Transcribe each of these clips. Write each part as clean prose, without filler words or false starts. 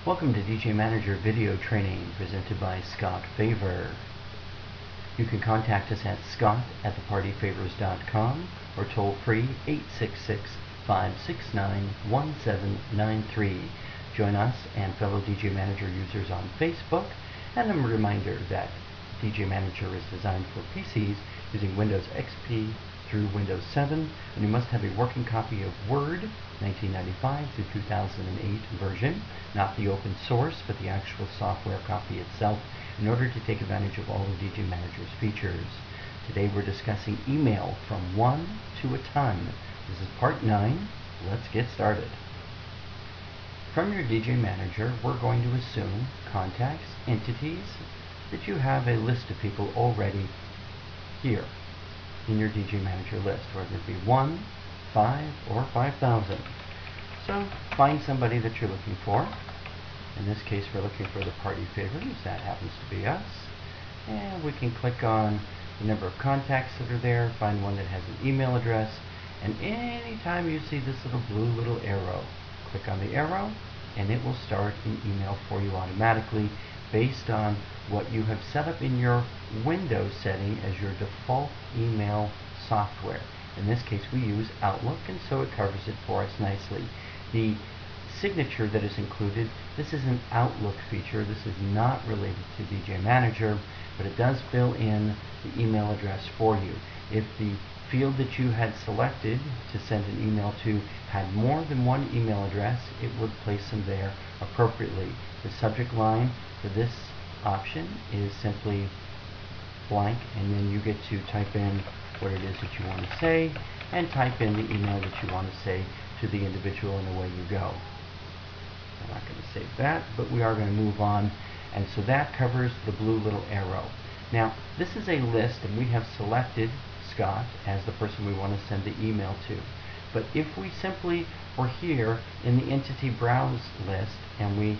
Welcome to DJ Manager video training presented by Scott Faver. You can contact us at scott@thepartyfavors.com or toll free 866-569-1793. Join us and fellow DJ Manager users on Facebook. And a reminder that DJ Manager is designed for PCs using Windows XP through Windows 7, and you must have a working copy of Word 1995 through 2008 version, not the open source, but the actual software copy itself, in order to take advantage of all of DJ Manager's features. Today we're discussing email from 1 to a ton. This is part 9. Let's get started. From your DJ Manager, we're going to assume contacts, entities, that you have a list of people already here in your DJ Manager list, whether it be 1, 5, or 5,000. So find somebody that you're looking for. In this case, we're looking for the party favors. That happens to be us. And we can click on the number of contacts that are there, find one that has an email address, and anytime you see this little arrow, click on the arrow, and it will start an email for you automatically based on what you have set up in your Windows setting as your default email software. In this case, we use Outlook, and so it covers it for us nicely. The signature that is included, this is an Outlook feature. This is not related to DJ Manager, but it does fill in the email address for you. If the field that you had selected to send an email to had more than one email address, it would place them there appropriately. The subject line for this option is simply blank, and then you get to type in what it is that you want to say and type in the email that you want to say to the individual, and away you go. I'm not going to save that, but we are going to move on, and so that covers the blue little arrow. Now this is a list, and we have selected Scott as the person we want to send the email to. But if we simply were here in the entity browse list and we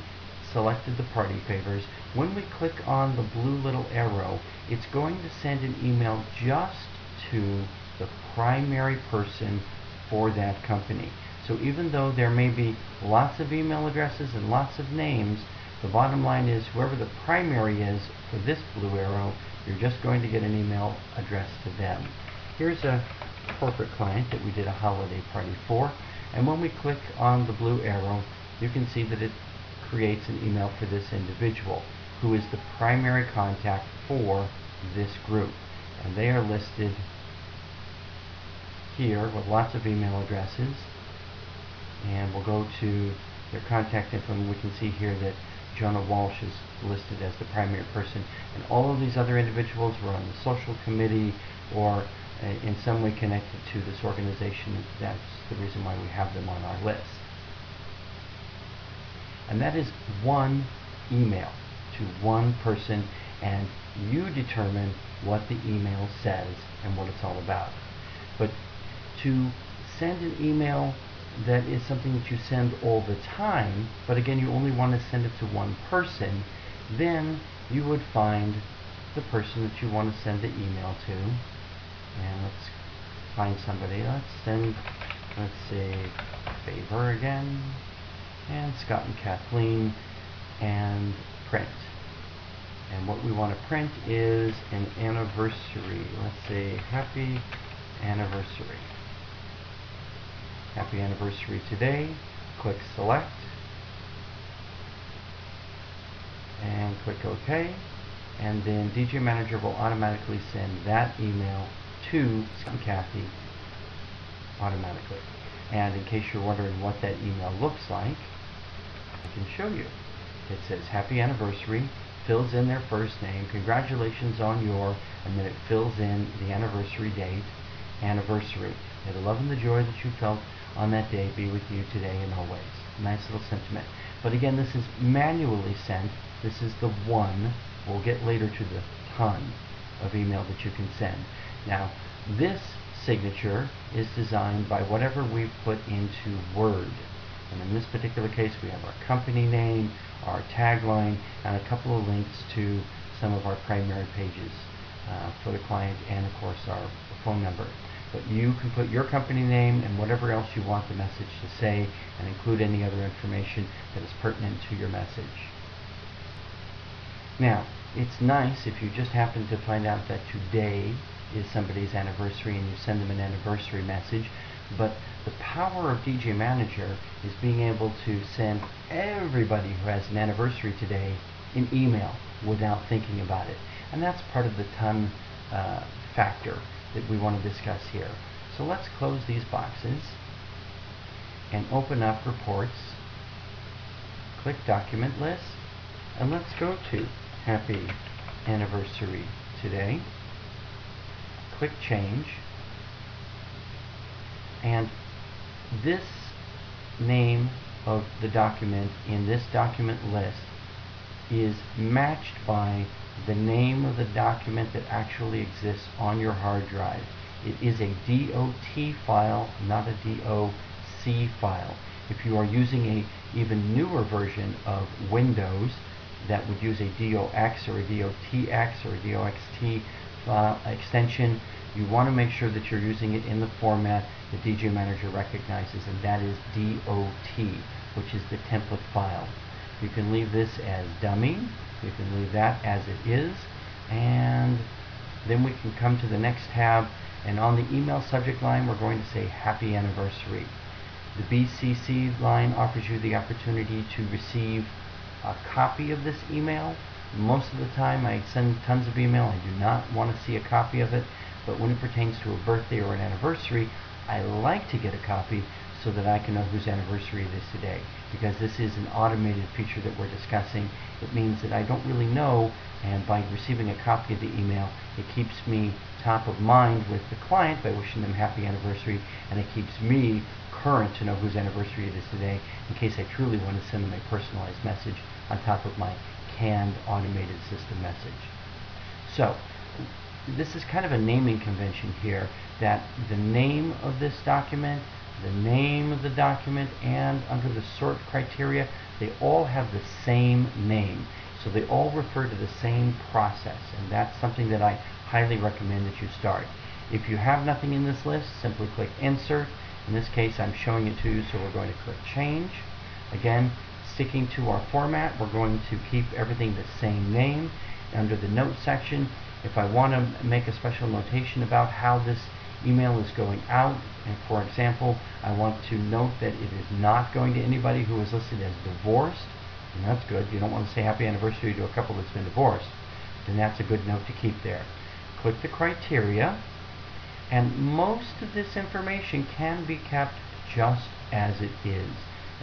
selected the party favors, when we click on the blue little arrow, it's going to send an email just to the primary person for that company. So even though there may be lots of email addresses and lots of names, the bottom line is whoever the primary is for this blue arrow, you're just going to get an email address to them. Here's a corporate client that we did a holiday party for, and when we click on the blue arrow, you can see that it creates an email for this individual who is the primary contact for this group, and they are listed here with lots of email addresses. And we'll go to their contact info, and we can see here that Jonah Walsh is listed as the primary person, and all of these other individuals were on the social committee or in some way connected to this organization. That's the reason why we have them on our list. And that is one email to one person, and you determine what the email says and what it's all about. But to send an email that is something that you send all the time, but again you only want to send it to one person, then you would find the person that you want to send the email to. And let's find somebody. Let's say Faver again, and Scott and Kathleen, and print. And what we want to print is an anniversary. Let's say happy anniversary. Happy anniversary today. Click select and click OK, and then DJ Manager will automatically send that email to Scott and Kathy automatically. And in case you're wondering what that email looks like, I can show you. It says happy anniversary, fills in their first name, congratulations on your, and then it fills in the anniversary date, anniversary. May the love and the joy that you felt on that day be with you today and always. Nice little sentiment. But again, this is manually sent. This is the one. We'll get later to the ton of email that you can send. Now, this signature is designed by whatever we've put into Word. And in this particular case, we have our company name, our tagline, and a couple of links to some of our primary pages for the client, and of course our phone number. but you can put your company name and whatever else you want the message to say, and include any other information that is pertinent to your message. Now, it's nice if you just happen to find out that today is somebody's anniversary and you send them an anniversary message, but the power of DJ Manager is being able to send everybody who has an anniversary today an email without thinking about it. And that's part of the ton factor that we want to discuss here. So let's close these boxes and open up reports, click document list, and let's go to happy anniversary today. Click change, and this name of the document in this document list is matched by the name of the document that actually exists on your hard drive. It is a DOT file, not a DOC file. If you are using a even newer version of Windows that would use a DOX or a DOTX or a DOXT file extension, you want to make sure that you're using it in the format that DJ Manager recognizes, and that is DOT, which is the template file. You can leave this as dummy, you can leave that as it is, and then we can come to the next tab, and on the email subject line we're going to say happy anniversary. The BCC line offers you the opportunity to receive a copy of this email. Most of the time I send tons of email, I do not want to see a copy of it, but when it pertains to a birthday or an anniversary, I like to get a copy so that I can know whose anniversary it is today. Because this is an automated feature that we're discussing, it means that I don't really know, and by receiving a copy of the email, it keeps me top of mind with the client by wishing them happy anniversary, and it keeps me current to know whose anniversary it is today, in case I truly want to send them a personalized message on top of my canned automated system message. So, this is kind of a naming convention here, that the name of this document, the name of the document, and under the sort criteria, they all have the same name. So they all refer to the same process, and that's something that I highly recommend that you start. If you have nothing in this list, simply click Insert. In this case, I'm showing it to you, so we're going to click Change. Again, sticking to our format, we're going to keep everything the same name. Under the Notes section, if I want to make a special notation about how this email is going out, and for example, I want to note that it is not going to anybody who is listed as divorced, and that's good. You don't want to say happy anniversary to a couple that's been divorced, then that's a good note to keep there. Click the criteria, and most of this information can be kept just as it is.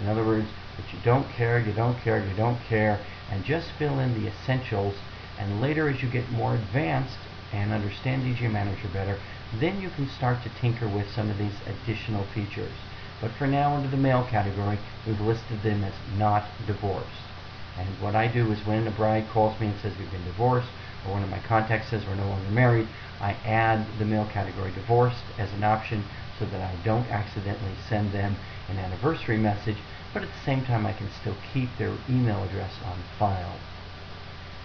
In other words, if you don't care, you don't care, you don't care, and just fill in the essentials, and later as you get more advanced and understand DJ Manager better, then you can start to tinker with some of these additional features. But for now, under the male category, we've listed them as not divorced. And what I do is when a bride calls me and says we've been divorced, or one of my contacts says we're no longer married, I add the male category divorced as an option so that I don't accidentally send them an anniversary message, but at the same time I can still keep their email address on file.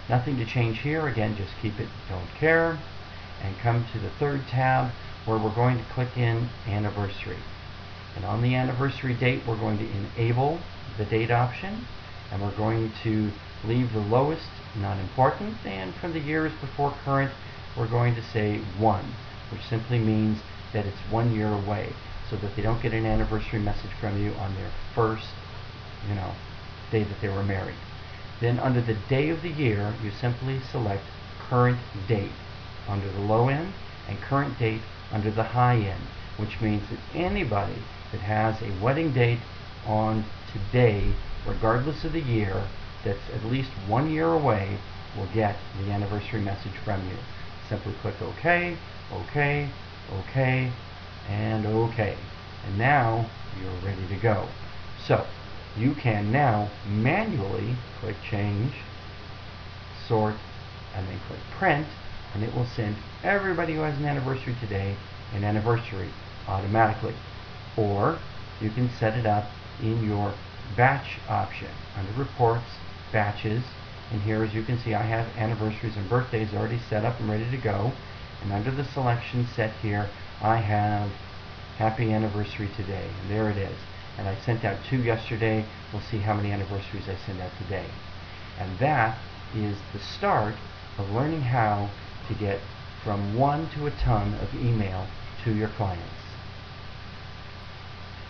Nothing to change here. Again, just keep it don't care, and come to the third tab where we're going to click in anniversary. And on the anniversary date, we're going to enable the date option, and we're going to leave the lowest not important, and for the years before current, we're going to say 1, which simply means that it's 1 year away, so that they don't get an anniversary message from you on their first, day that they were married. Then under the day of the year, you simply select current date under the low end and current date under the high end, which means that anybody that has a wedding date on today, regardless of the year, that's at least 1 year away, will get the anniversary message from you. Simply click OK, OK, OK, and OK. And now you're ready to go. So you can now manually click Change, Sort, and then click Print, and it will send everybody who has an anniversary today an anniversary automatically. Or you can set it up in your batch option under Reports, Batches, and here, as you can see, I have anniversaries and birthdays already set up and ready to go. And under the selection set here, I have happy anniversary today, and there it is. And I sent out 2 yesterday. We'll see how many anniversaries I send out today. And that is the start of learning how to get from 1 to a ton of email to your clients.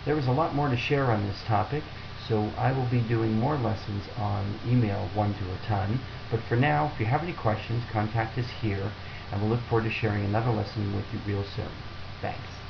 There was a lot more to share on this topic, so I will be doing more lessons on email 1 to a ton. But for now, if you have any questions, contact us here, and we'll look forward to sharing another lesson with you real soon. Thanks.